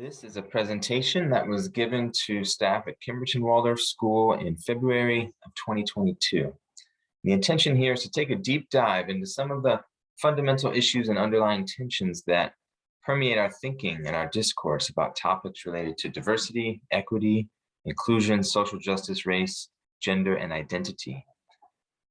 This is a presentation that was given to staff at Pemberton Waldorf School in February of 2022. The intention here is to take a deep dive into some of the fundamental issues and underlying tensions that permeate our thinking and our discourse about topics related to diversity, equity, inclusion, social justice, race, gender, and identity.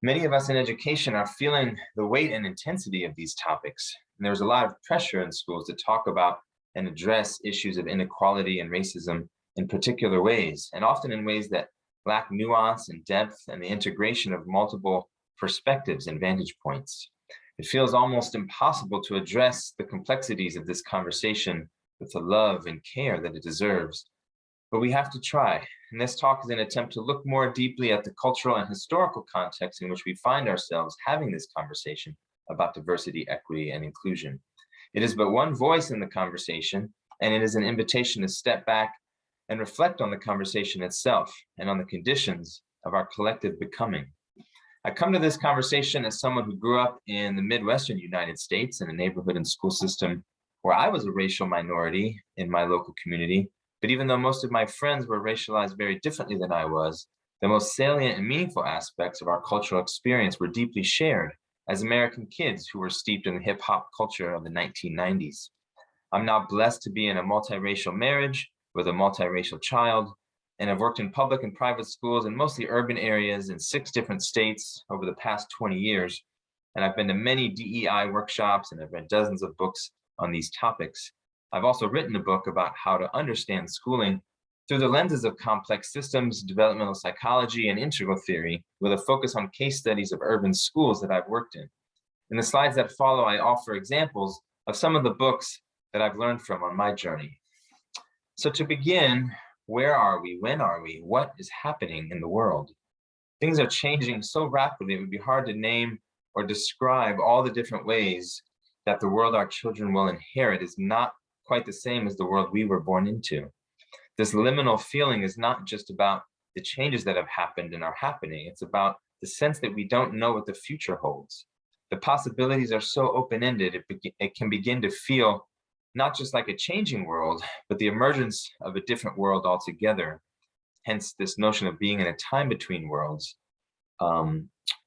Many of us in education are feeling the weight and intensity of these topics, and there's a lot of pressure in schools to talk about and address issues of inequality and racism in particular ways, and often in ways that lack nuance and depth and the integration of multiple perspectives and vantage points. It feels almost impossible to address the complexities of this conversation with the love and care that it deserves, but we have to try. And this talk is an attempt to look more deeply at the cultural and historical context in which we find ourselves having this conversation about diversity, equity, and inclusion. It is but one voice in the conversation, and it is an invitation to step back and reflect on the conversation itself and on the conditions of our collective becoming. I come to this conversation as someone who grew up in the Midwestern United States in a neighborhood and school system where I was a racial minority in my local community. But even though most of my friends were racialized very differently than I was, the most salient and meaningful aspects of our cultural experience were deeply shared as American kids who were steeped in the hip hop culture of the 1990s. I'm now blessed to be in a multiracial marriage with a multiracial child, and I've worked in public and private schools in mostly urban areas in 6 different states over the past 20 years. And I've been to many DEI workshops and I've read dozens of books on these topics. I've also written a book about how to understand schooling through the lenses of complex systems, developmental psychology, and integral theory, with a focus on case studies of urban schools that I've worked in. In the slides that follow, I offer examples of some of the books that I've learned from on my journey. So to begin, where are we? When are we? What is happening in the world? Things are changing so rapidly, it would be hard to name or describe all the different ways that the world our children will inherit is not quite the same as the world we were born into. This liminal feeling is not just about the changes that have happened and are happening. It's about the sense that we don't know what the future holds. The possibilities are so open-ended, it can begin to feel not just like a changing world, but the emergence of a different world altogether. Hence this notion of being in a time between worlds,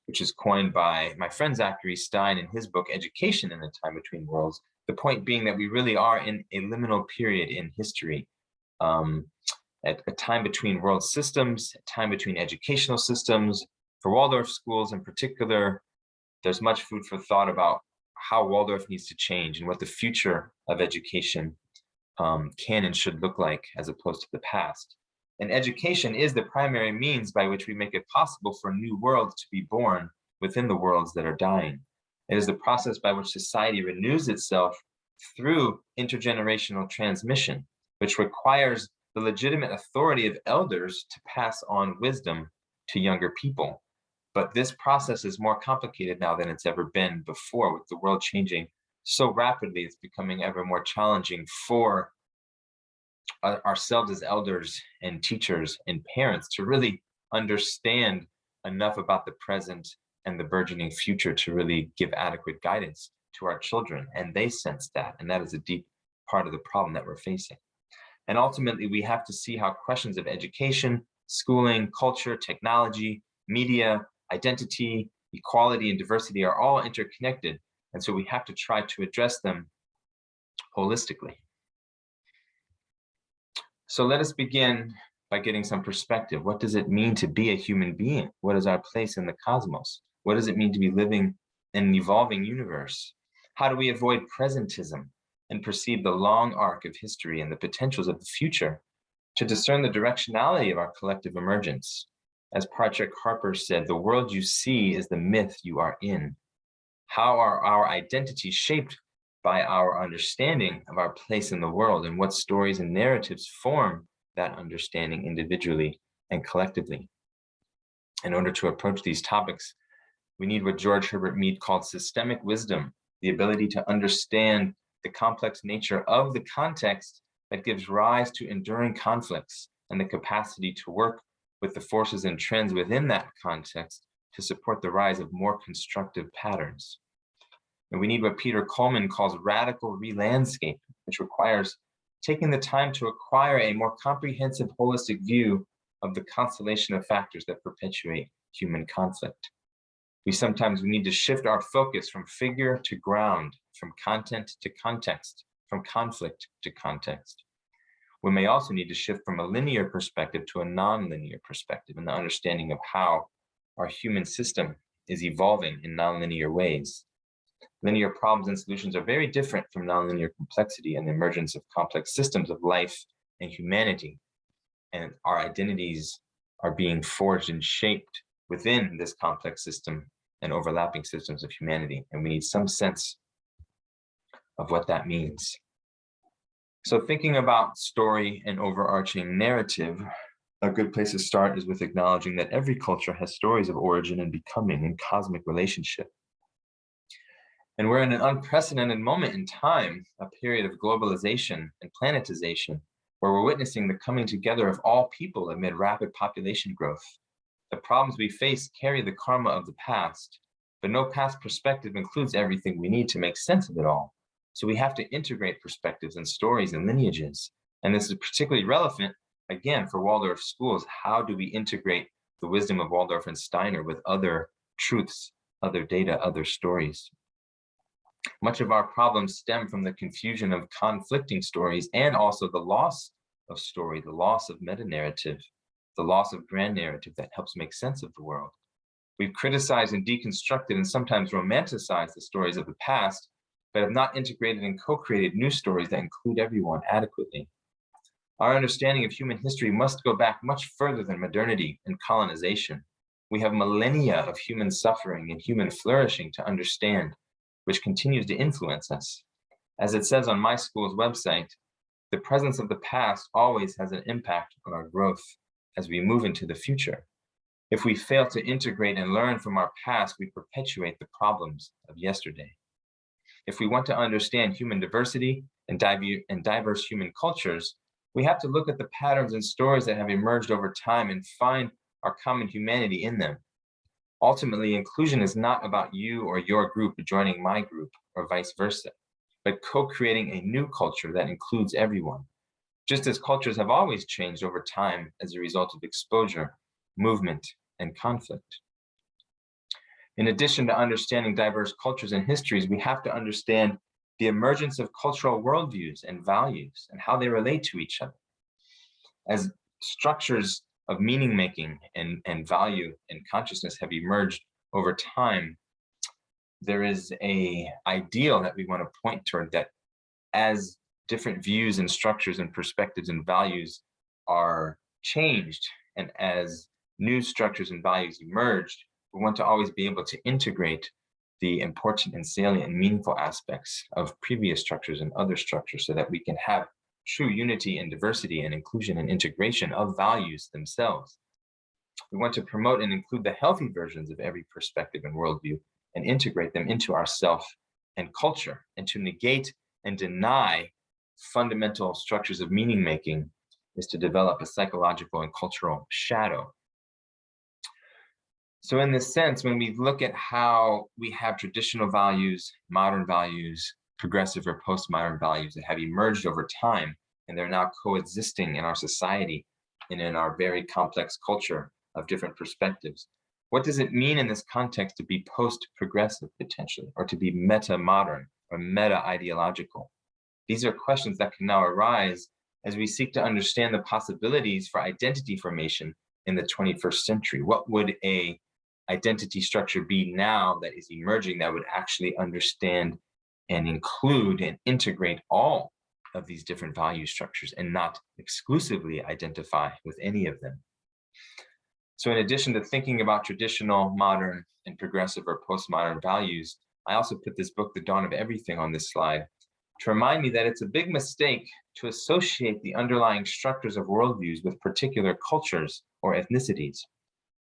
which is coined by my friend Zachary Stein in his book, Education in a Time Between Worlds. The point being that we really are in a liminal period in history, at a time between world systems, a time between educational systems. For Waldorf schools in particular, there's much food for thought about how Waldorf needs to change and what the future of education can and should look like as opposed to the past. And education is the primary means by which we make it possible for new worlds to be born within the worlds that are dying. It is the process by which society renews itself through intergenerational transmission, which requires the legitimate authority of elders to pass on wisdom to younger people. But this process is more complicated now than it's ever been before, with the world changing so rapidly. It's becoming ever more challenging for ourselves as elders and teachers and parents to really understand enough about the present and the burgeoning future to really give adequate guidance to our children. And they sense that, and that is a deep part of the problem that we're facing. And ultimately, we have to see how questions of education, schooling, culture, technology, media, identity, equality, and diversity are all interconnected. And so we have to try to address them holistically. So let us begin by getting some perspective. What does it mean to be a human being? What is our place in the cosmos? What does it mean to be living in an evolving universe? How do we avoid presentism and perceive the long arc of history and the potentials of the future to discern the directionality of our collective emergence? As Patrick Harper said, the world you see is the myth you are in. How are our identities shaped by our understanding of our place in the world, and what stories and narratives form that understanding individually and collectively? In order to approach these topics, we need what George Herbert Mead called systemic wisdom, the ability to understand the complex nature of the context that gives rise to enduring conflicts, and the capacity to work with the forces and trends within that context to support the rise of more constructive patterns. And we need what Peter Coleman calls radical re-landscaping, which requires taking the time to acquire a more comprehensive, holistic view of the constellation of factors that perpetuate human conflict. We sometimes need to shift our focus from figure to ground, from content to context, from conflict to context. We may also need to shift from a linear perspective to a non-linear perspective in the understanding of how our human system is evolving in non-linear ways. Linear problems and solutions are very different from non-linear complexity and the emergence of complex systems of life and humanity. And our identities are being forged and shaped within this complex system and overlapping systems of humanity. And we need some sense of what that means. So thinking about story and overarching narrative, a good place to start is with acknowledging that every culture has stories of origin and becoming and cosmic relationship. And we're in an unprecedented moment in time, a period of globalization and planetization, where we're witnessing the coming together of all people amid rapid population growth. The problems we face carry the karma of the past, but no past perspective includes everything we need to make sense of it all. So we have to integrate perspectives and stories and lineages. And this is particularly relevant, again, for Waldorf schools. How do we integrate the wisdom of Waldorf and Steiner with other truths, other data, other stories? Much of our problems stem from the confusion of conflicting stories and also the loss of story, the loss of meta-narrative, the loss of grand narrative that helps make sense of the world. We've criticized and deconstructed and sometimes romanticized the stories of the past, but have not integrated and co-created new stories that include everyone adequately. Our understanding of human history must go back much further than modernity and colonization. We have millennia of human suffering and human flourishing to understand, which continues to influence us. As it says on my school's website, the presence of the past always has an impact on our growth as we move into the future. If we fail to integrate and learn from our past, we perpetuate the problems of yesterday. If we want to understand human diversity and diverse human cultures, we have to look at the patterns and stories that have emerged over time and find our common humanity in them. Ultimately, inclusion is not about you or your group joining my group or vice versa, but co-creating a new culture that includes everyone, just as cultures have always changed over time as a result of exposure, movement, and conflict. In addition to understanding diverse cultures and histories, we have to understand the emergence of cultural worldviews and values and how they relate to each other. As structures of meaning making and value and consciousness have emerged over time, there is an ideal that we want to point toward, that as different views and structures and perspectives and values are changed, and as new structures and values emerged, we want to always be able to integrate the important and salient and meaningful aspects of previous structures and other structures so that we can have true unity and diversity and inclusion and integration of values themselves. We want to promote and include the healthy versions of every perspective and worldview and integrate them into our self and culture, and to negate and deny fundamental structures of meaning making is to develop a psychological and cultural shadow. So in this sense, when we look at how we have traditional values, modern values, progressive or postmodern values that have emerged over time, and they're now coexisting in our society and in our very complex culture of different perspectives, what does it mean in this context to be post-progressive potentially, or to be meta-modern or meta-ideological? These are questions that can now arise as we seek to understand the possibilities for identity formation in the 21st century. What would a identity structure be now that is emerging that would actually understand and include and integrate all of these different value structures and not exclusively identify with any of them? So in addition to thinking about traditional, modern, and progressive or postmodern values, I also put this book, The Dawn of Everything, on this slide to remind me that it's a big mistake to associate the underlying structures of worldviews with particular cultures or ethnicities.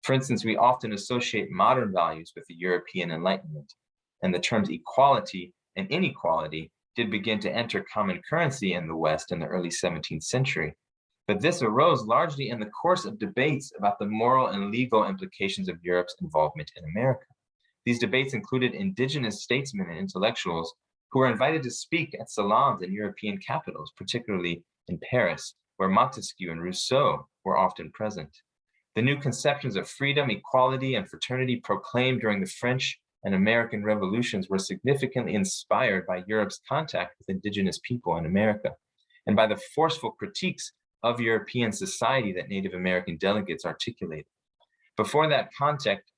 For instance, we often associate modern values with the European Enlightenment, and the terms equality and inequality did begin to enter common currency in the West in the early 17th century. But this arose largely in the course of debates about the moral and legal implications of Europe's involvement in America. These debates included indigenous statesmen and intellectuals who were invited to speak at salons in European capitals, particularly in Paris, where Montesquieu and Rousseau were often present. The new conceptions of freedom, equality, and fraternity proclaimed during the French and American revolutions were significantly inspired by Europe's contact with indigenous people in America, and by the forceful critiques of European society that Native American delegates articulated. Before that context,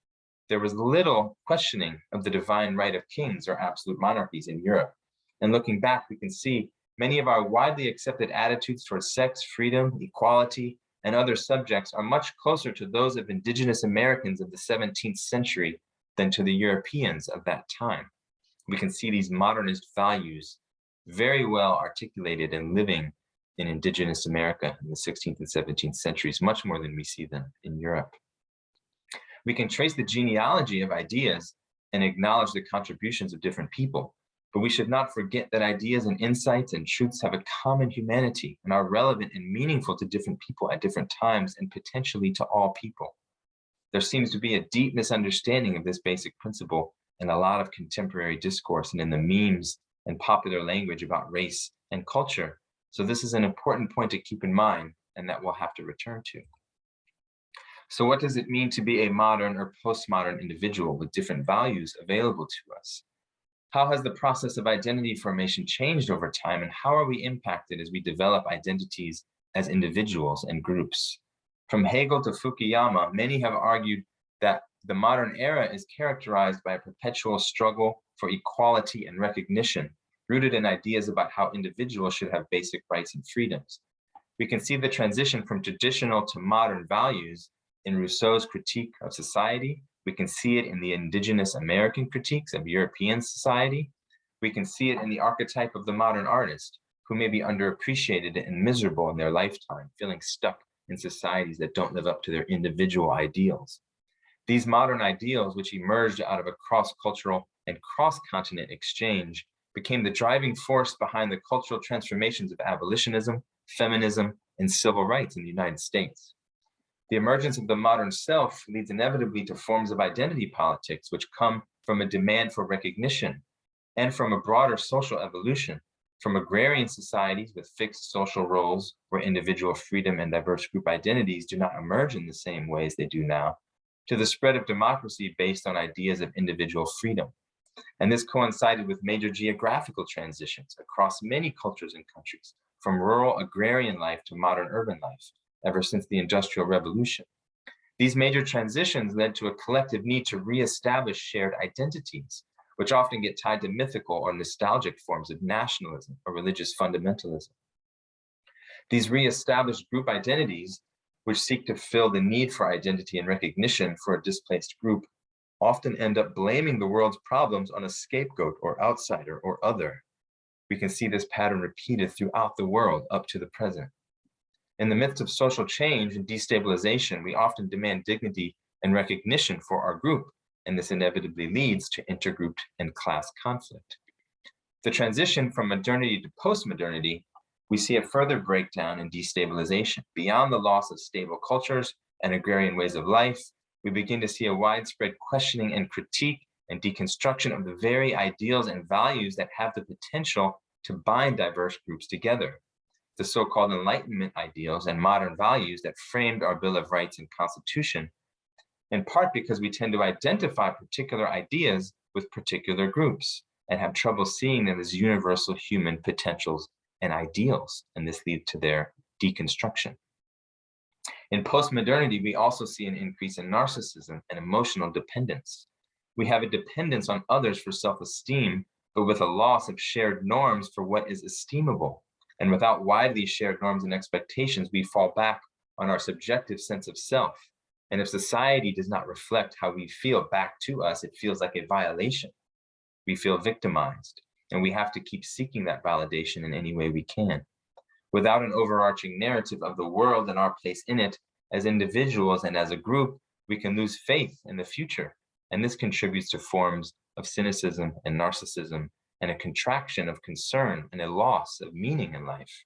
there was little questioning of the divine right of kings or absolute monarchies in Europe. And looking back, we can see many of our widely accepted attitudes towards sex, freedom, equality, and other subjects are much closer to those of indigenous Americans of the 17th century than to the Europeans of that time. We can see these modernist values very well articulated and living in indigenous America in the 16th and 17th centuries, much more than we see them in Europe. We can trace the genealogy of ideas and acknowledge the contributions of different people, but we should not forget that ideas and insights and truths have a common humanity and are relevant and meaningful to different people at different times and potentially to all people. There seems to be a deep misunderstanding of this basic principle in a lot of contemporary discourse and in the memes and popular language about race and culture. So this is an important point to keep in mind and that we'll have to return to. So what does it mean to be a modern or postmodern individual with different values available to us? How has the process of identity formation changed over time, and how are we impacted as we develop identities as individuals and groups? From Hegel to Fukuyama, many have argued that the modern era is characterized by a perpetual struggle for equality and recognition, rooted in ideas about how individuals should have basic rights and freedoms. We can see the transition from traditional to modern values in Rousseau's critique of society. We can see it in the indigenous American critiques of European society. We can see it in the archetype of the modern artist, who may be underappreciated and miserable in their lifetime, feeling stuck in societies that don't live up to their individual ideals. These modern ideals, which emerged out of a cross-cultural and cross-continent exchange, became the driving force behind the cultural transformations of abolitionism, feminism, and civil rights in the United States. The emergence of the modern self leads inevitably to forms of identity politics, which come from a demand for recognition and from a broader social evolution, from agrarian societies with fixed social roles where individual freedom and diverse group identities do not emerge in the same ways they do now, to the spread of democracy based on ideas of individual freedom. And this coincided with major geographical transitions across many cultures and countries, from rural agrarian life to modern urban life, ever since the Industrial Revolution. These major transitions led to a collective need to reestablish shared identities, which often get tied to mythical or nostalgic forms of nationalism or religious fundamentalism. These reestablished group identities, which seek to fill the need for identity and recognition for a displaced group, often end up blaming the world's problems on a scapegoat or outsider or other. We can see this pattern repeated throughout the world up to the present. In the midst of social change and destabilization, we often demand dignity and recognition for our group, and this inevitably leads to intergroup and class conflict. The transition from modernity to postmodernity, we see a further breakdown and destabilization. Beyond the loss of stable cultures and agrarian ways of life, we begin to see a widespread questioning and critique and deconstruction of the very ideals and values that have the potential to bind diverse groups together. The so-called Enlightenment ideals and modern values that framed our Bill of Rights and Constitution, in part because we tend to identify particular ideas with particular groups and have trouble seeing them as universal human potentials and ideals, and this leads to their deconstruction. In postmodernity, we also see an increase in narcissism and emotional dependence. We have a dependence on others for self-esteem, but with a loss of shared norms for what is esteemable. And without widely shared norms and expectations, we fall back on our subjective sense of self. And if society does not reflect how we feel back to us, it feels like a violation. We feel victimized, and we have to keep seeking that validation in any way we can. Without an overarching narrative of the world and our place in it, as individuals and as a group, we can lose faith in the future. And this contributes to forms of cynicism and narcissism, and a contraction of concern and a loss of meaning in life.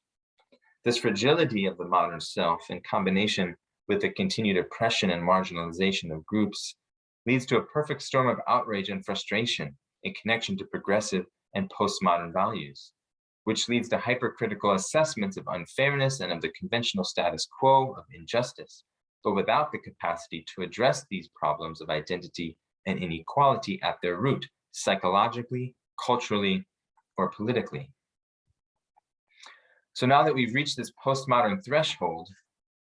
This fragility of the modern self, in combination with the continued oppression and marginalization of groups, leads to a perfect storm of outrage and frustration in connection to progressive and postmodern values. which leads to hypercritical assessments of unfairness and of the conventional status quo of injustice, but without the capacity to address these problems of identity and inequality at their root, psychologically, culturally, or politically. So now that we've reached this postmodern threshold,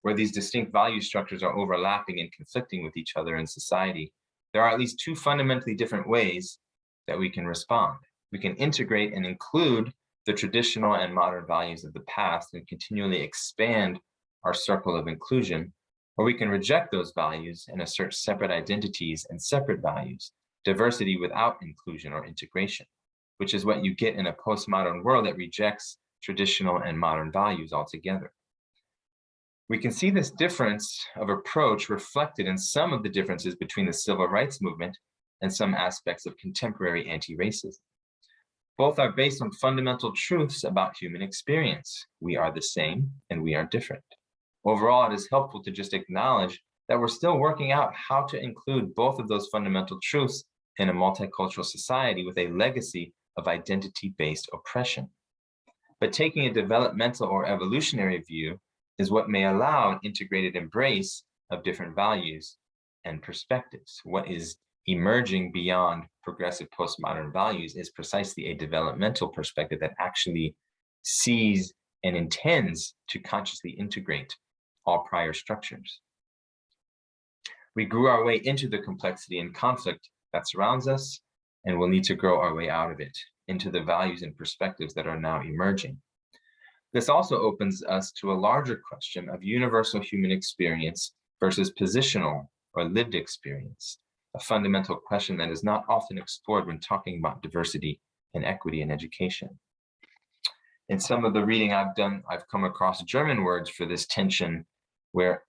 where these distinct value structures are overlapping and conflicting with each other in society, there are at least two fundamentally different ways that we can respond. We can integrate and include the traditional and modern values of the past and continually expand our circle of inclusion, or we can reject those values and assert separate identities and separate values, diversity without inclusion or integration, which is what you get in a postmodern world that rejects traditional and modern values altogether. We can see this difference of approach reflected in some of the differences between the civil rights movement and some aspects of contemporary anti-racism. Both are based on fundamental truths about human experience. We are the same and we are different. Overall, it is helpful to just acknowledge that we're still working out how to include both of those fundamental truths in a multicultural society with a legacy of identity-based oppression. But taking a developmental or evolutionary view is what may allow an integrated embrace of different values and perspectives. What is emerging beyond progressive postmodern values is precisely a developmental perspective that actually sees and intends to consciously integrate all prior structures. We grew our way into the complexity and conflict that surrounds us, and we'll need to grow our way out of it into the values and perspectives that are now emerging. This also opens us to a larger question of universal human experience versus positional or lived experience, a fundamental question that is not often explored when talking about diversity and equity in education. In some of the reading I've done, I've come across German words for this tension where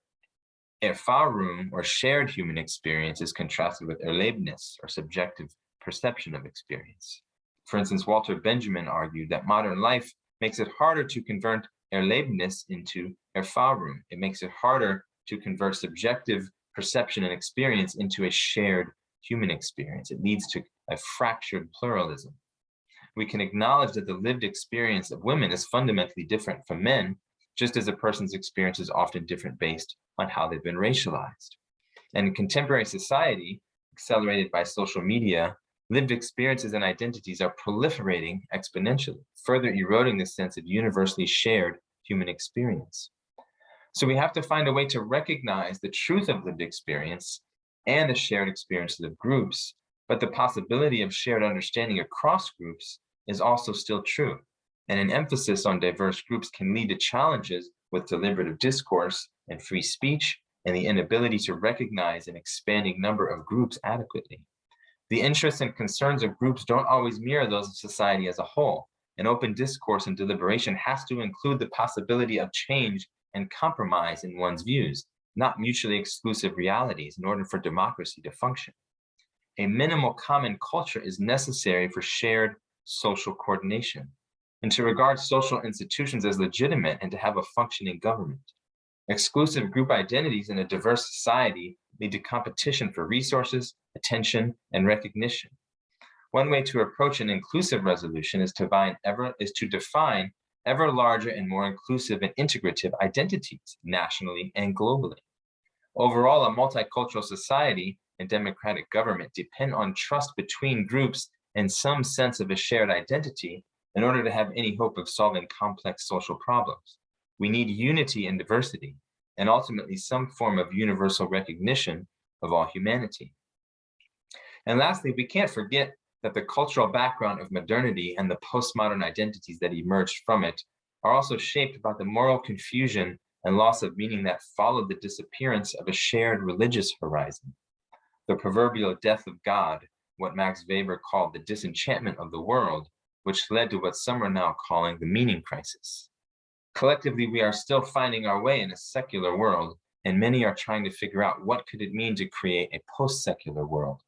Erfahrung or shared human experience is contrasted with Erlebnis or subjective perception of experience. For instance, Walter Benjamin argued that modern life makes it harder to convert Erlebnis into Erfahrung. It makes it harder to convert subjective perception and experience into a shared human experience. It leads to a fractured pluralism. We can acknowledge that the lived experience of women is fundamentally different from men, just as a person's experience is often different based on how they've been racialized. And in contemporary society, accelerated by social media, lived experiences and identities are proliferating exponentially, further eroding the sense of universally shared human experience. So we have to find a way to recognize the truth of lived experience and the shared experiences of groups, but the possibility of shared understanding across groups is also still true. And an emphasis on diverse groups can lead to challenges with deliberative discourse and free speech and the inability to recognize an expanding number of groups adequately. The interests and concerns of groups don't always mirror those of society as a whole. An open discourse and deliberation has to include the possibility of change and compromise in one's views, not mutually exclusive realities, in order for democracy to function. A minimal common culture is necessary for shared social coordination, and to regard social institutions as legitimate and to have a functioning government. Exclusive group identities in a diverse society lead to competition for resources, attention, and recognition. One way to approach an inclusive resolution is to define ever larger and more inclusive and integrative identities, nationally and globally. Overall, a multicultural society and democratic government depend on trust between groups and some sense of a shared identity in order to have any hope of solving complex social problems. We need unity and diversity, and ultimately some form of universal recognition of all humanity. And lastly, we can't forget that the cultural background of modernity and the postmodern identities that emerged from it are also shaped by the moral confusion and loss of meaning that followed the disappearance of a shared religious horizon. The proverbial death of God, what Max Weber called the disenchantment of the world, which led to what some are now calling the meaning crisis. Collectively, we are still finding our way in a secular world, and many are trying to figure out what could it mean to create a post-secular world.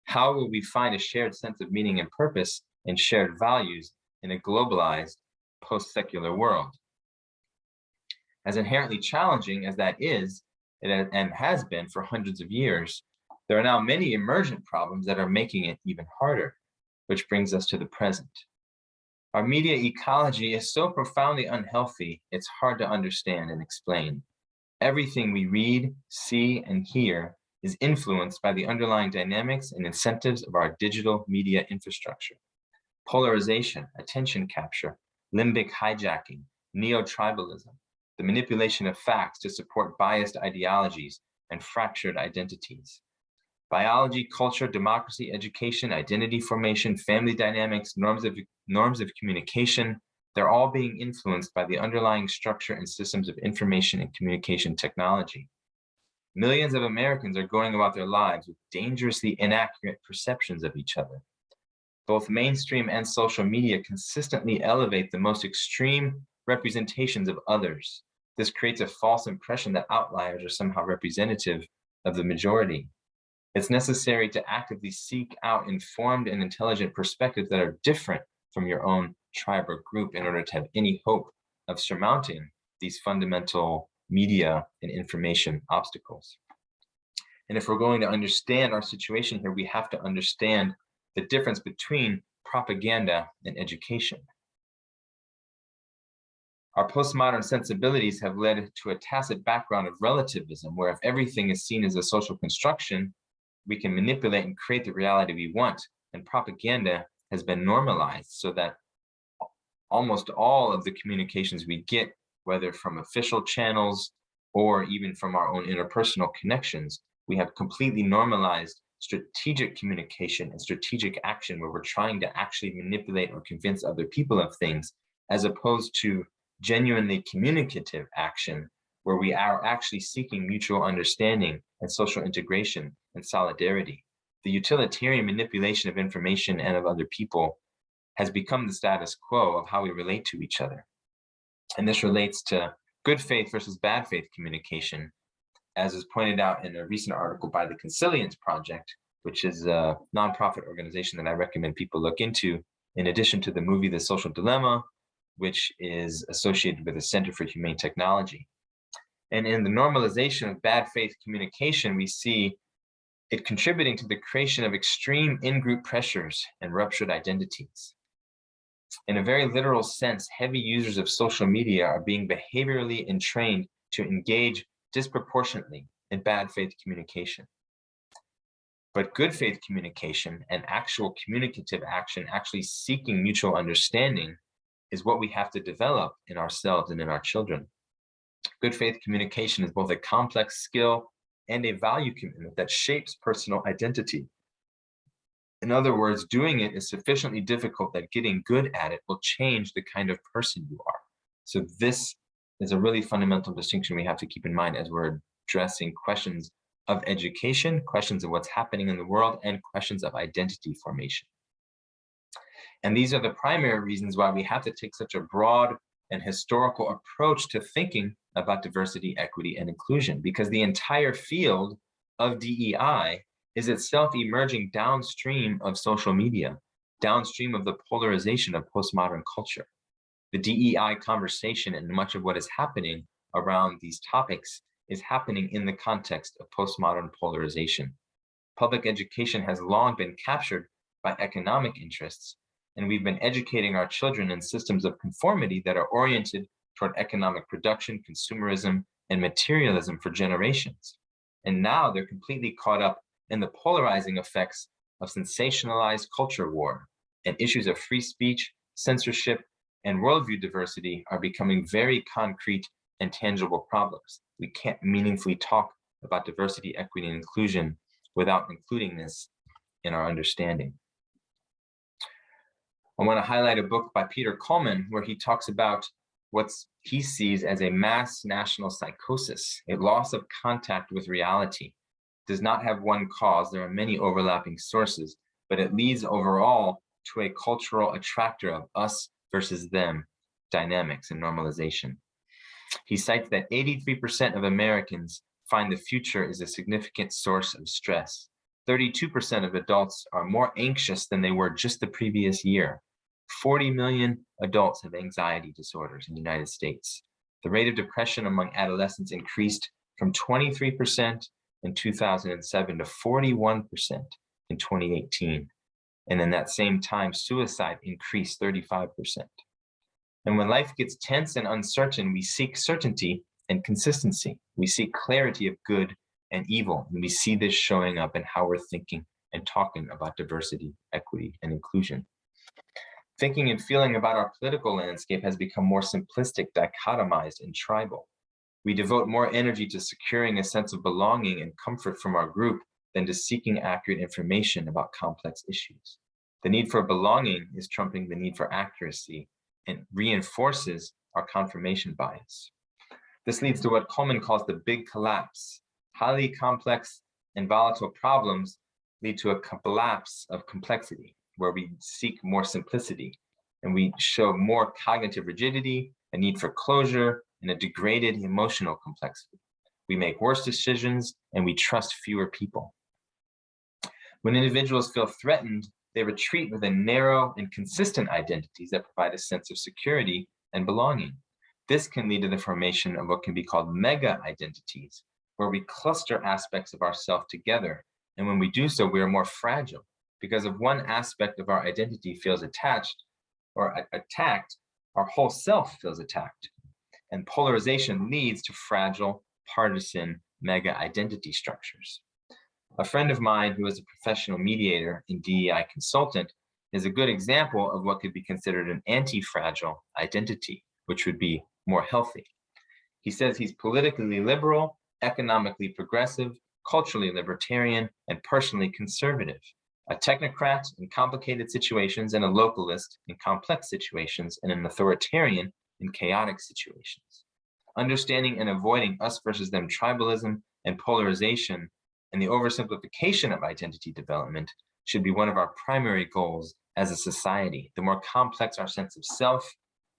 How will we find a shared sense of meaning and purpose and shared values in a globalized post-secular world? As inherently challenging as that is, and has been for hundreds of years, there are now many emergent problems that are making it even harder, which brings us to the present. Our media ecology is so profoundly unhealthy, it's hard to understand and explain. Everything we read, see, and hear is influenced by the underlying dynamics and incentives of our digital media infrastructure. Polarization, attention capture, limbic hijacking, neo-tribalism, the manipulation of facts to support biased ideologies and fractured identities. Biology, culture, democracy, education, identity formation, family dynamics, norms of communication, they're all being influenced by the underlying structure and systems of information and communication technology. Millions of Americans are going about their lives with dangerously inaccurate perceptions of each other. Both mainstream and social media consistently elevate the most extreme representations of others. This creates a false impression that outliers are somehow representative of the majority. It's necessary to actively seek out informed and intelligent perspectives that are different from your own tribe or group in order to have any hope of surmounting these fundamental media and information obstacles. And if we're going to understand our situation here, we have to understand the difference between propaganda and education. Our postmodern sensibilities have led to a tacit background of relativism, where if everything is seen as a social construction, we can manipulate and create the reality we want. And propaganda has been normalized so that almost all of the communications we get, whether from official channels or even from our own interpersonal connections, we have completely normalized strategic communication and strategic action where we're trying to actually manipulate or convince other people of things, as opposed to genuinely communicative action where we are actually seeking mutual understanding and social integration and solidarity. The utilitarian manipulation of information and of other people has become the status quo of how we relate to each other. And this relates to good faith versus bad faith communication, as is pointed out in a recent article by the Consilience Project, which is a nonprofit organization that I recommend people look into, in addition to the movie The Social Dilemma, which is associated with the Center for Humane Technology. And in the normalization of bad faith communication, we see it contributing to the creation of extreme in-group pressures and ruptured identities. In a very literal sense, heavy users of social media are being behaviorally entrained to engage disproportionately in bad faith communication. But good faith communication and actual communicative action, actually seeking mutual understanding, is what we have to develop in ourselves and in our children. Good faith communication is both a complex skill and a value commitment that shapes personal identity. In other words, doing it is sufficiently difficult that getting good at it will change the kind of person you are. So this is a really fundamental distinction we have to keep in mind as we're addressing questions of education, questions of what's happening in the world, and questions of identity formation. And these are the primary reasons why we have to take such a broad and historical approach to thinking about diversity, equity, and inclusion, because the entire field of DEI is itself emerging downstream of social media, downstream of the polarization of postmodern culture. The DEI conversation and much of what is happening around these topics is happening in the context of postmodern polarization. Public education has long been captured by economic interests, and we've been educating our children in systems of conformity that are oriented toward economic production, consumerism, and materialism for generations. And now they're completely caught up in the polarizing effects of sensationalized culture war, and issues of free speech, censorship, and worldview diversity are becoming very concrete and tangible problems. We can't meaningfully talk about diversity, equity, and inclusion without including this in our understanding. I want to highlight a book by Peter Coleman where he talks about what he sees as a mass national psychosis, a loss of contact with reality. Does not have one cause, there are many overlapping sources, but it leads overall to a cultural attractor of us versus them dynamics and normalization. He cites that 83% of Americans find the future is a significant source of stress. 32% of adults are more anxious than they were just the previous year. 40 million adults have anxiety disorders in the United States. The rate of depression among adolescents increased from 23% in 2007 to 41% in 2018. And in that same time, suicide increased 35%. And when life gets tense and uncertain, we seek certainty and consistency. We seek clarity of good and evil. And we see this showing up in how we're thinking and talking about diversity, equity, and inclusion. Thinking and feeling about our political landscape has become more simplistic, dichotomized, and tribal. We devote more energy to securing a sense of belonging and comfort from our group than to seeking accurate information about complex issues. The need for belonging is trumping the need for accuracy and reinforces our confirmation bias. This leads to what Coleman calls the big collapse. Highly complex and volatile problems lead to a collapse of complexity, where we seek more simplicity and we show more cognitive rigidity, a need for closure, and a degraded emotional complexity. We make worse decisions and we trust fewer people. When individuals feel threatened, they retreat within narrow and consistent identities that provide a sense of security and belonging. This can lead to the formation of what can be called mega identities, where we cluster aspects of ourself together. And when we do so, we are more fragile because if one aspect of our identity feels attached or attacked, our whole self feels attacked. And polarization leads to fragile, partisan, mega identity structures. A friend of mine who is a professional mediator and DEI consultant is a good example of what could be considered an anti-fragile identity, which would be more healthy. He says he's politically liberal, economically progressive, culturally libertarian, and personally conservative, a technocrat in complicated situations and a localist in complex situations and an authoritarian in chaotic situations. Understanding and avoiding us versus them tribalism and polarization and the oversimplification of identity development should be one of our primary goals as a society. The more complex our sense of self,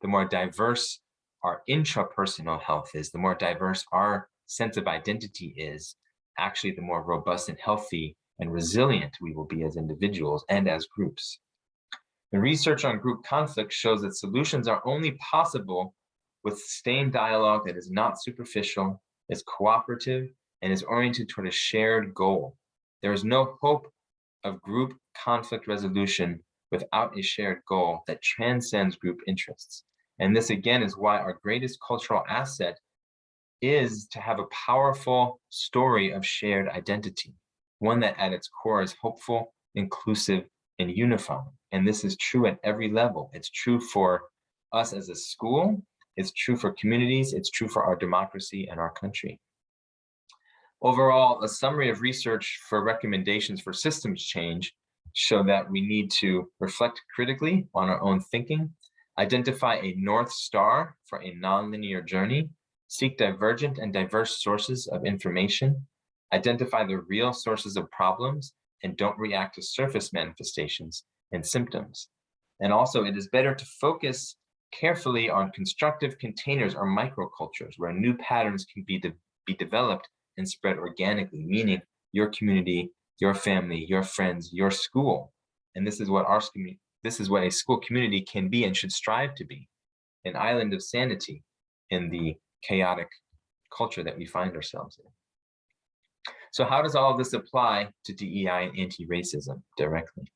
the more diverse our intrapersonal health is, the more diverse our sense of identity is, actually the more robust and healthy and resilient we will be as individuals and as groups. The research on group conflict shows that solutions are only possible with sustained dialogue that is not superficial, is cooperative, and is oriented toward a shared goal. There is no hope of group conflict resolution without a shared goal that transcends group interests. And this again is why our greatest cultural asset is to have a powerful story of shared identity, one that at its core is hopeful, inclusive, and unifying. And this is true at every level. It's true for us as a school, it's true for communities, it's true for our democracy and our country. Overall, a summary of research for recommendations for systems change show that we need to reflect critically on our own thinking, identify a North Star for a nonlinear journey, seek divergent and diverse sources of information, identify the real sources of problems, and don't react to surface manifestations and symptoms. And also, it is better to focus carefully on constructive containers or microcultures where new patterns can be developed and spread organically, meaning your community, your family, your friends, your school. And this is what a school community can be and should strive to be, an island of sanity in the chaotic culture that we find ourselves in. So how does all of this apply to DEI and anti-racism directly?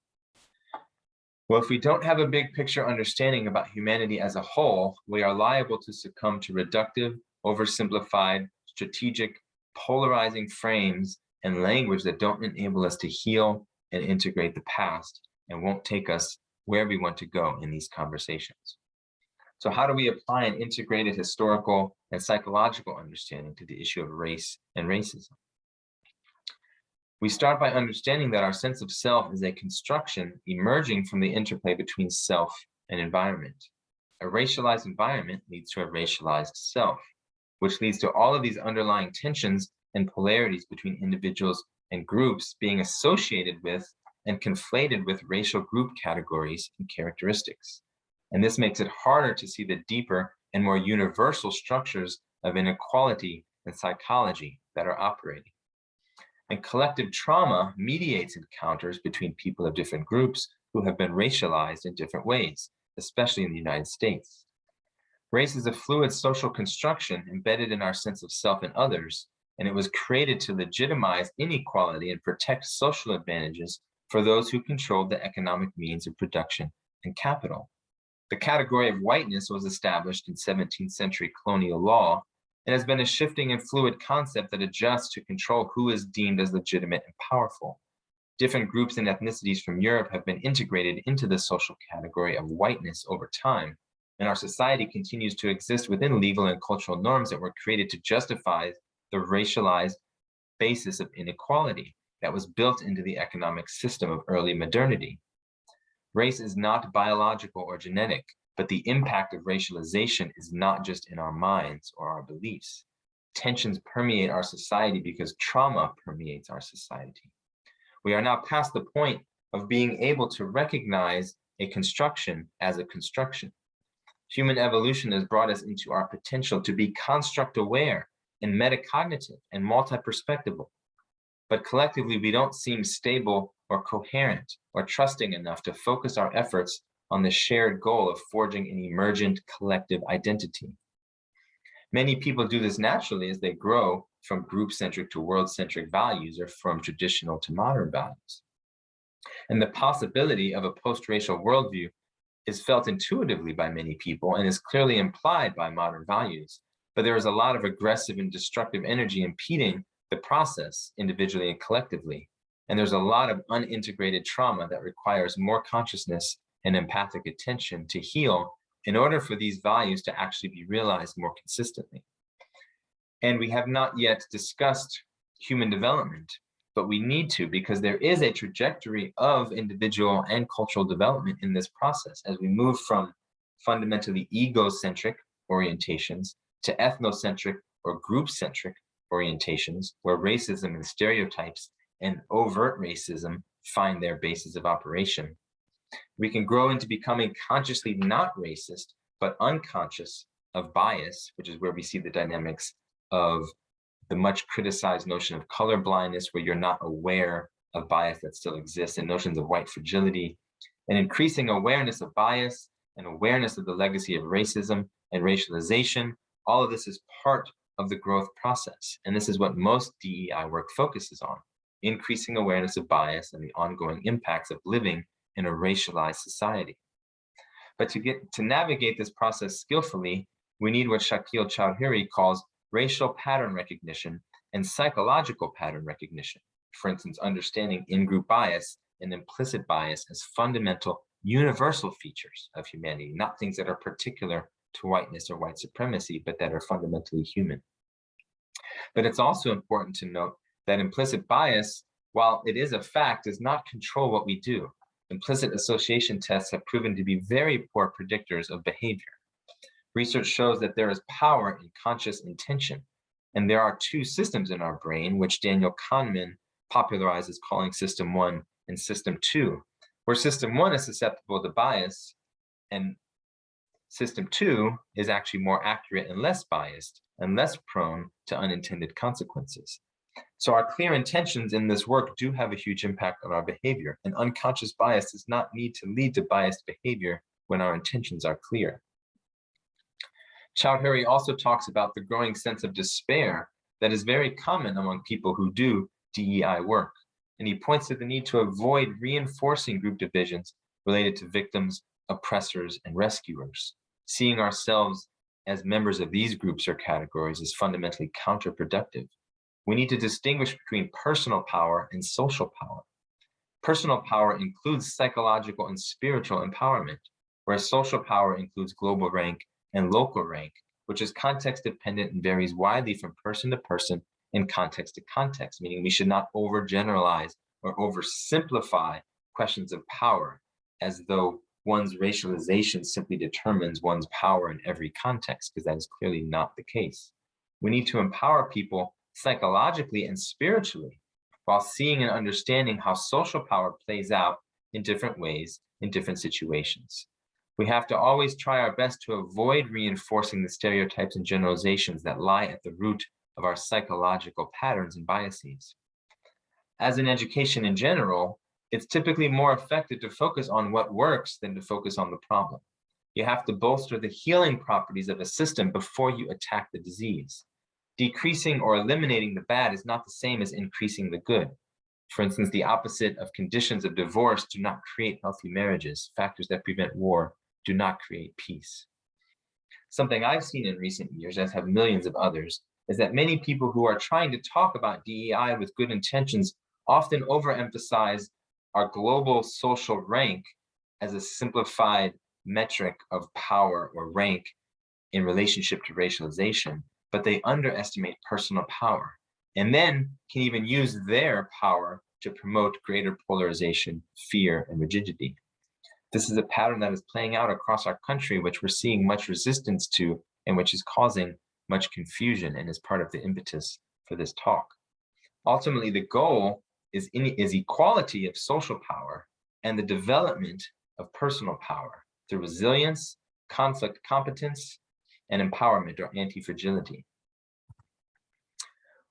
Well, if we don't have a big picture understanding about humanity as a whole, we are liable to succumb to reductive, oversimplified, strategic, polarizing frames and language that don't enable us to heal and integrate the past and won't take us where we want to go in these conversations. So how do we apply an integrated historical and psychological understanding to the issue of race and racism? We start by understanding that our sense of self is a construction emerging from the interplay between self and environment. A racialized environment leads to a racialized self, which leads to all of these underlying tensions and polarities between individuals and groups being associated with and conflated with racial group categories and characteristics. And this makes it harder to see the deeper and more universal structures of inequality and psychology that are operating. And collective trauma mediates encounters between people of different groups who have been racialized in different ways, especially in the United States. Race is a fluid social construction embedded in our sense of self and others, and it was created to legitimize inequality and protect social advantages for those who controlled the economic means of production and capital. The category of whiteness was established in 17th century colonial law and has been a shifting and fluid concept that adjusts to control who is deemed as legitimate and powerful. Different groups and ethnicities from Europe have been integrated into the social category of whiteness over time, and our society continues to exist within legal and cultural norms that were created to justify the racialized basis of inequality that was built into the economic system of early modernity. Race is not biological or genetic, but the impact of racialization is not just in our minds or our beliefs. Tensions permeate our society because trauma permeates our society. We are now past the point of being able to recognize a construction as a construction. Human evolution has brought us into our potential to be construct aware and metacognitive and multi-perspectival. But collectively, we don't seem stable or coherent or trusting enough to focus our efforts on the shared goal of forging an emergent collective identity. Many people do this naturally as they grow from group-centric to world-centric values or from traditional to modern values. And the possibility of a post-racial worldview is felt intuitively by many people and is clearly implied by modern values. But there is a lot of aggressive and destructive energy impeding the process individually and collectively. And there's a lot of unintegrated trauma that requires more consciousness and empathic attention to heal in order for these values to actually be realized more consistently. And we have not yet discussed human development, but we need to, because there is a trajectory of individual and cultural development in this process as we move from fundamentally egocentric orientations to ethnocentric or group-centric orientations, where racism and stereotypes and overt racism find their basis of operation. We can grow into becoming consciously not racist, but unconscious of bias, which is where we see the dynamics of the much criticized notion of color blindness, where you're not aware of bias that still exists, and notions of white fragility, and increasing awareness of bias and awareness of the legacy of racism and racialization. All of this is part of the growth process. And this is what most DEI work focuses on, increasing awareness of bias and the ongoing impacts of living in a racialized society. But to navigate this process skillfully, we need what Shakil Chowdhury calls racial pattern recognition and psychological pattern recognition. For instance, understanding in-group bias and implicit bias as fundamental universal features of humanity, not things that are particular to whiteness or white supremacy, but that are fundamentally human. But it's also important to note that implicit bias, while it is a fact, does not control what we do. Implicit association tests have proven to be very poor predictors of behavior. Research shows that there is power in conscious intention, and there are two systems in our brain, which Daniel Kahneman popularizes calling System 1 and System 2, where System 1 is susceptible to bias, and System 2 is actually more accurate and less biased and less prone to unintended consequences. So our clear intentions in this work do have a huge impact on our behavior, and unconscious bias does not need to lead to biased behavior when our intentions are clear. Chowdhury also talks about the growing sense of despair that is very common among people who do DEI work, and he points to the need to avoid reinforcing group divisions related to victims, oppressors, and rescuers. Seeing ourselves as members of these groups or categories is fundamentally counterproductive. We need to distinguish between personal power and social power. Personal power includes psychological and spiritual empowerment, whereas social power includes global rank and local rank, which is context dependent and varies widely from person to person and context to context, meaning we should not overgeneralize or oversimplify questions of power as though one's racialization simply determines one's power in every context, because that is clearly not the case. We need to empower people psychologically and spiritually while seeing and understanding how social power plays out in different ways in different situations. We have to always try our best to avoid reinforcing the stereotypes and generalizations that lie at the root of our psychological patterns and biases. As in education in general, it's typically more effective to focus on what works than to focus on the problem. You have to bolster the healing properties of a system before you attack the disease. Decreasing or eliminating the bad is not the same as increasing the good. For instance, the opposite of conditions of divorce do not create healthy marriages. Factors that prevent war do not create peace. Something I've seen in recent years, as have millions of others, is that many people who are trying to talk about DEI with good intentions often overemphasize our global social rank as a simplified metric of power or rank in relationship to racialization, but they underestimate personal power and then can even use their power to promote greater polarization, fear, and rigidity. This is a pattern that is playing out across our country, which we're seeing much resistance to and which is causing much confusion and is part of the impetus for this talk. Ultimately, the goal is equality of social power and the development of personal power through resilience, conflict competence, and empowerment or anti-fragility.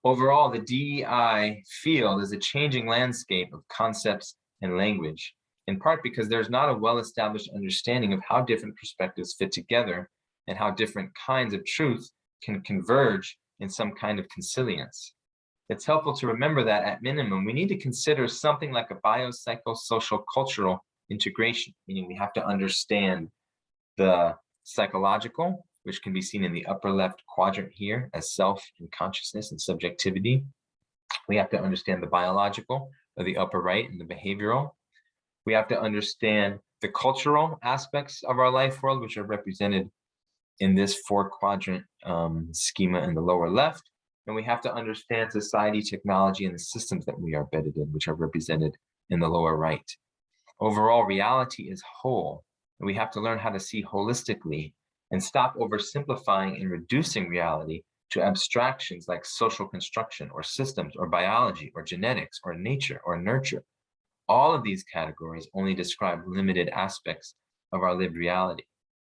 Overall, the DEI field is a changing landscape of concepts and language, in part because there's not a well-established understanding of how different perspectives fit together and how different kinds of truth can converge in some kind of consilience. It's helpful to remember that at minimum, we need to consider something like a biopsychosocial cultural integration, meaning we have to understand the psychological, which can be seen in the upper left quadrant here as self and consciousness and subjectivity. We have to understand the biological, or the upper right, and the behavioral. We have to understand the cultural aspects of our life world, which are represented in this 4-quadrant schema in the lower left. And we have to understand society, technology, and the systems that we are embedded in, which are represented in the lower right. Overall, reality is whole, and we have to learn how to see holistically and stop oversimplifying and reducing reality to abstractions like social construction or systems or biology or genetics or nature or nurture. All of these categories only describe limited aspects of our lived reality.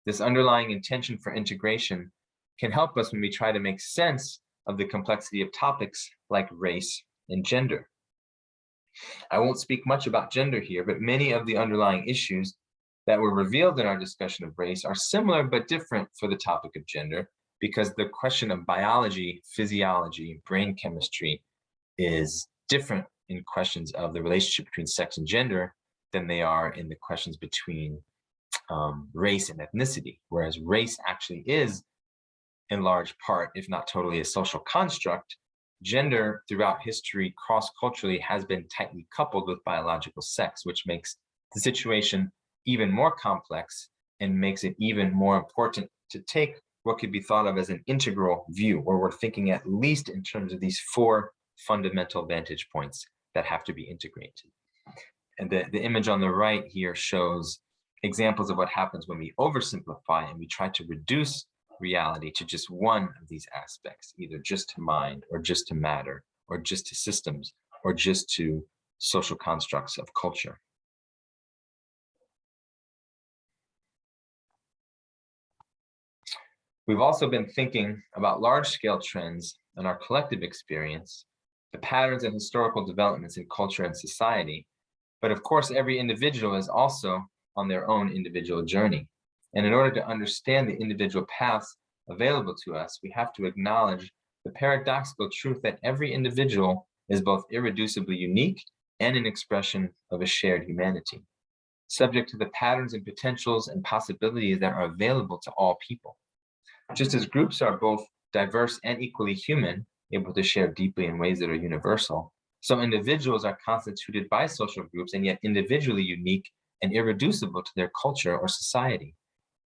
This underlying intention for integration can help us when we try to make sense of the complexity of topics like race and gender. I won't speak much about gender here, but many of the underlying issues that were revealed in our discussion of race are similar but different for the topic of gender, because the question of biology, physiology, brain chemistry is different in questions of the relationship between sex and gender than they are in the questions between race and ethnicity, whereas race actually is in large part, if not totally, a social construct. Gender throughout history, cross-culturally, has been tightly coupled with biological sex, which makes the situation even more complex and makes it even more important to take what could be thought of as an integral view, where we're thinking at least in terms of these 4 fundamental vantage points that have to be integrated. And the image on the right here shows examples of what happens when we oversimplify and we try to reduce reality to just one of these aspects, either just to mind or just to matter or just to systems or just to social constructs of culture. We've also been thinking about large-scale trends in our collective experience, the patterns and historical developments in culture and society. But of course, every individual is also on their own individual journey. And in order to understand the individual paths available to us, we have to acknowledge the paradoxical truth that every individual is both irreducibly unique and an expression of a shared humanity, subject to the patterns and potentials and possibilities that are available to all people. Just as groups are both diverse and equally human, able to share deeply in ways that are universal, so individuals are constituted by social groups and yet individually unique and irreducible to their culture or society.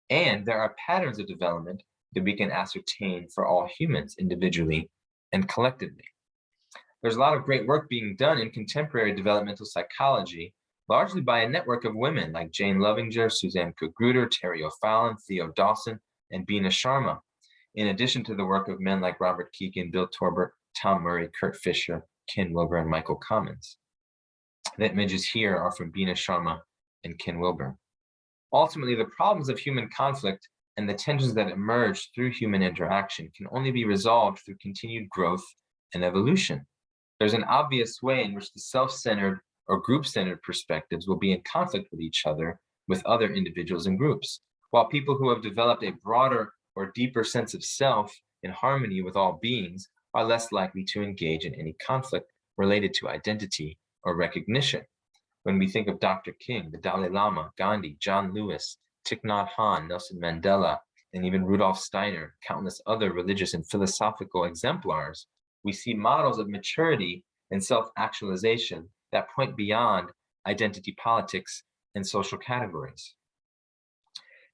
And there are patterns of development that we can ascertain for all humans individually and collectively. There's a lot of great work being done in contemporary developmental psychology, largely by a network of women like Jane Lovinger, Suzanne Cook-Gruder, Terry O'Fallon, Theo Dawson, and Beena Sharma, in addition to the work of men like Robert Keegan, Bill Torbert, Tom Murray, Kurt Fisher, Ken Wilber, and Michael Commons. The images here are from Beena Sharma and Ken Wilber. Ultimately, the problems of human conflict and the tensions that emerge through human interaction can only be resolved through continued growth and evolution. There's an obvious way in which the self-centered or group-centered perspectives will be in conflict with each other, with other individuals and groups, while people who have developed a broader or deeper sense of self in harmony with all beings are less likely to engage in any conflict related to identity or recognition. When we think of Dr. King, the Dalai Lama, Gandhi, John Lewis, Thich Nhat Hanh, Nelson Mandela, and even Rudolf Steiner, countless other religious and philosophical exemplars, we see models of maturity and self-actualization that point beyond identity politics and social categories.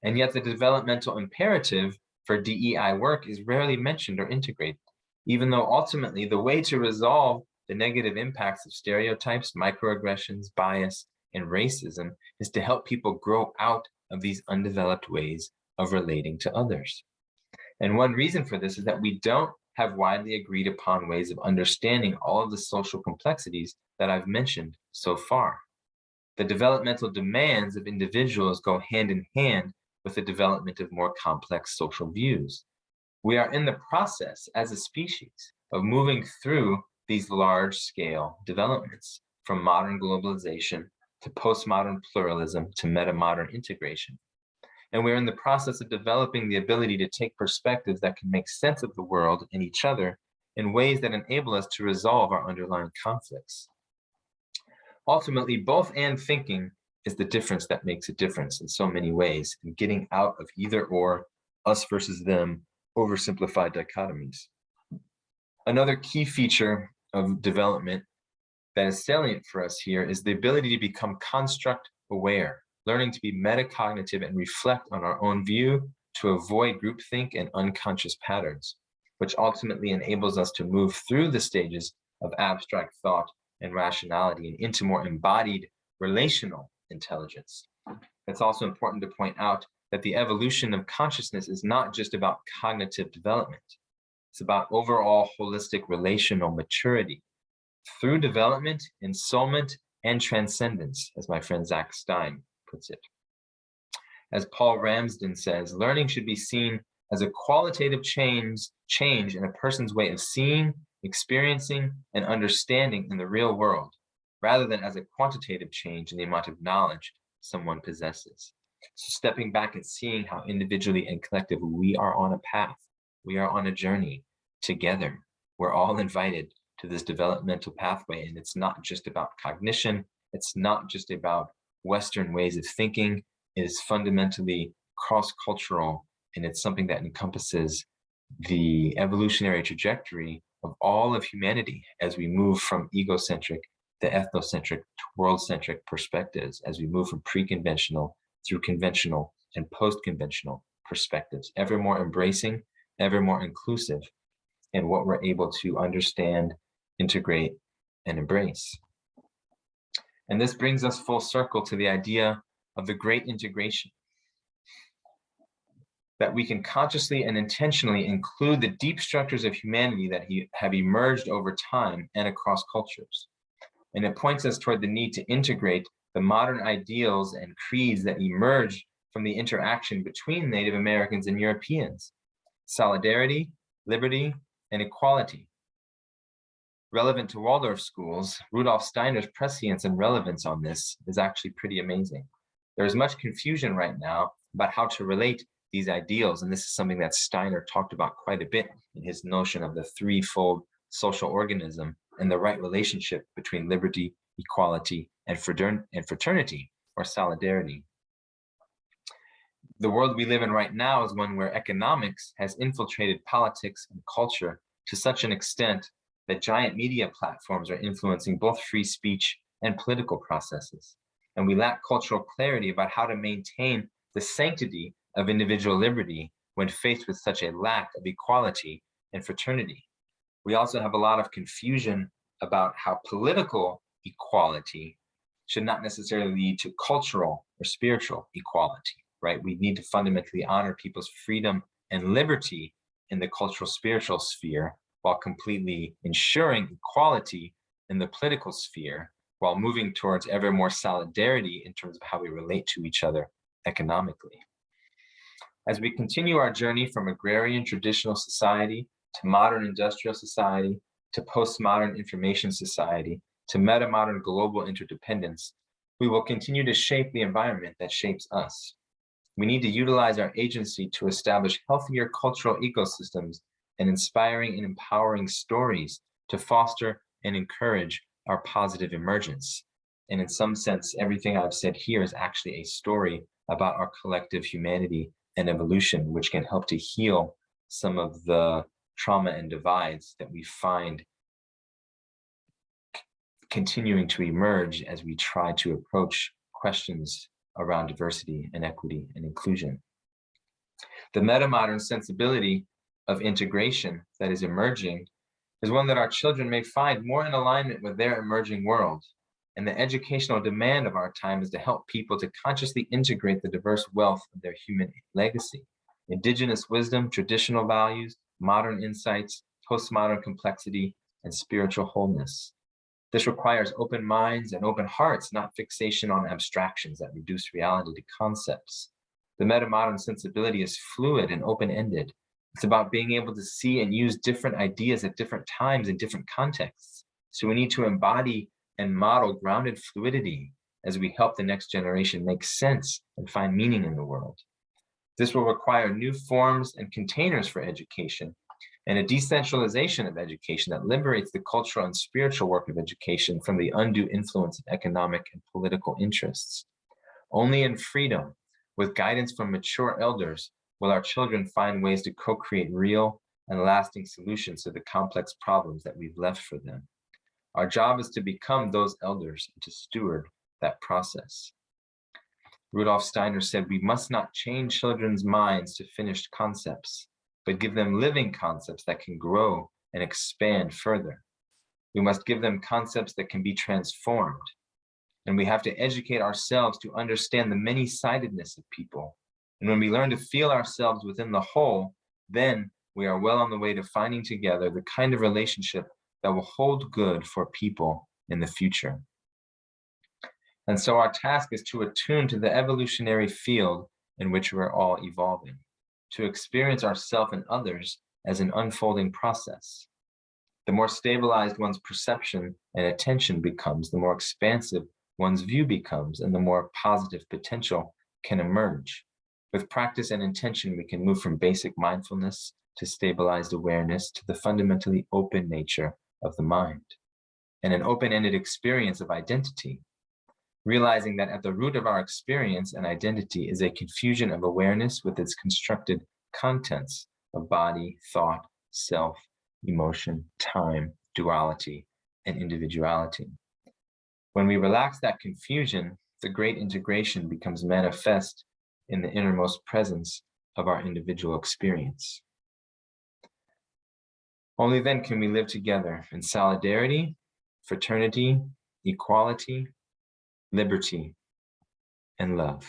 And yet the developmental imperative for DEI work is rarely mentioned or integrated, even though ultimately the way to resolve the negative impacts of stereotypes, microaggressions, bias, and racism is to help people grow out of these undeveloped ways of relating to others. And one reason for this is that we don't have widely agreed upon ways of understanding all of the social complexities that I've mentioned so far. The developmental demands of individuals go hand in hand with the development of more complex social views. We are in the process as a species of moving through these large-scale developments, from modern globalization to postmodern pluralism to metamodern integration. And we're in the process of developing the ability to take perspectives that can make sense of the world and each other in ways that enable us to resolve our underlying conflicts. Ultimately, both and thinking is the difference that makes a difference in so many ways, in getting out of either or, us versus them, oversimplified dichotomies. Another key feature of development that is salient for us here is the ability to become construct aware, learning to be metacognitive and reflect on our own view to avoid groupthink and unconscious patterns, which ultimately enables us to move through the stages of abstract thought and rationality and into more embodied relational intelligence. It's also important to point out that the evolution of consciousness is not just about cognitive development. It's about overall holistic relational maturity through development, ensoulment, and transcendence, as my friend Zach Stein puts it. As Paul Ramsden says, learning should be seen as a qualitative change in a person's way of seeing, experiencing, and understanding in the real world, rather than as a quantitative change in the amount of knowledge someone possesses. So stepping back and seeing how individually and collectively we are on a path, we are on a journey together. We're all invited to this developmental pathway, and it's not just about cognition, it's not just about Western ways of thinking, it is fundamentally cross-cultural, and it's something that encompasses the evolutionary trajectory of all of humanity as we move from egocentric to ethnocentric to world-centric perspectives, as we move from pre-conventional through conventional and post-conventional perspectives, ever more embracing, ever more inclusive in what we're able to understand, integrate, and embrace. And this brings us full circle to the idea of the great integration, that we can consciously and intentionally include the deep structures of humanity that have emerged over time and across cultures. And it points us toward the need to integrate the modern ideals and creeds that emerged from the interaction between Native Americans and Europeans: solidarity, liberty, and equality. Relevant to Waldorf schools, Rudolf Steiner's prescience and relevance on this is actually pretty amazing. There is much confusion right now about how to relate these ideals, and this is something that Steiner talked about quite a bit in his notion of the threefold social organism and the right relationship between liberty, equality, and fraternity, or solidarity. The world we live in right now is one where economics has infiltrated politics and culture to such an extent that giant media platforms are influencing both free speech and political processes. And we lack cultural clarity about how to maintain the sanctity of individual liberty when faced with such a lack of equality and fraternity. We also have a lot of confusion about how political equality should not necessarily lead to cultural or spiritual equality, right? We need to fundamentally honor people's freedom and liberty in the cultural spiritual sphere while completely ensuring equality in the political sphere, while moving towards ever more solidarity in terms of how we relate to each other economically. As we continue our journey from agrarian traditional society to modern industrial society to postmodern information society to metamodern global interdependence, we will continue to shape the environment that shapes us. We need to utilize our agency to establish healthier cultural ecosystems and inspiring and empowering stories to foster and encourage our positive emergence. And in some sense, everything I've said here is actually a story about our collective humanity and evolution, which can help to heal some of the trauma and divides that we find continuing to emerge as we try to approach questions around diversity and equity and inclusion. The metamodern sensibility of integration that is emerging is one that our children may find more in alignment with their emerging world. And the educational demand of our time is to help people to consciously integrate the diverse wealth of their human legacy, indigenous wisdom, traditional values, modern insights, postmodern complexity, and spiritual wholeness. This requires open minds and open hearts, not fixation on abstractions that reduce reality to concepts. The metamodern sensibility is fluid and open-ended. It's about being able to see and use different ideas at different times in different contexts. So we need to embody and model grounded fluidity as we help the next generation make sense and find meaning in the world. This will require new forms and containers for education and a decentralization of education that liberates the cultural and spiritual work of education from the undue influence of economic and political interests. Only in freedom, with guidance from mature elders, will our children find ways to co-create real and lasting solutions to the complex problems that we've left for them. Our job is to become those elders and to steward that process. Rudolf Steiner said, "We must not chain children's minds to finished concepts, but give them living concepts that can grow and expand further. We must give them concepts that can be transformed. And we have to educate ourselves to understand the many-sidedness of people. And when we learn to feel ourselves within the whole, then we are well on the way to finding together the kind of relationship that will hold good for people in the future." And so our task is to attune to the evolutionary field in which we're all evolving, to experience ourselves and others as an unfolding process. The more stabilized one's perception and attention becomes, the more expansive one's view becomes, and the more positive potential can emerge. With practice and intention, we can move from basic mindfulness to stabilized awareness to the fundamentally open nature of the mind, and an open-ended experience of identity, realizing that at the root of our experience and identity is a confusion of awareness with its constructed contents of body, thought, self, emotion, time, duality, and individuality. When we relax that confusion, the great integration becomes manifest in the innermost presence of our individual experience. Only then can we live together in solidarity, fraternity, equality, liberty, and love.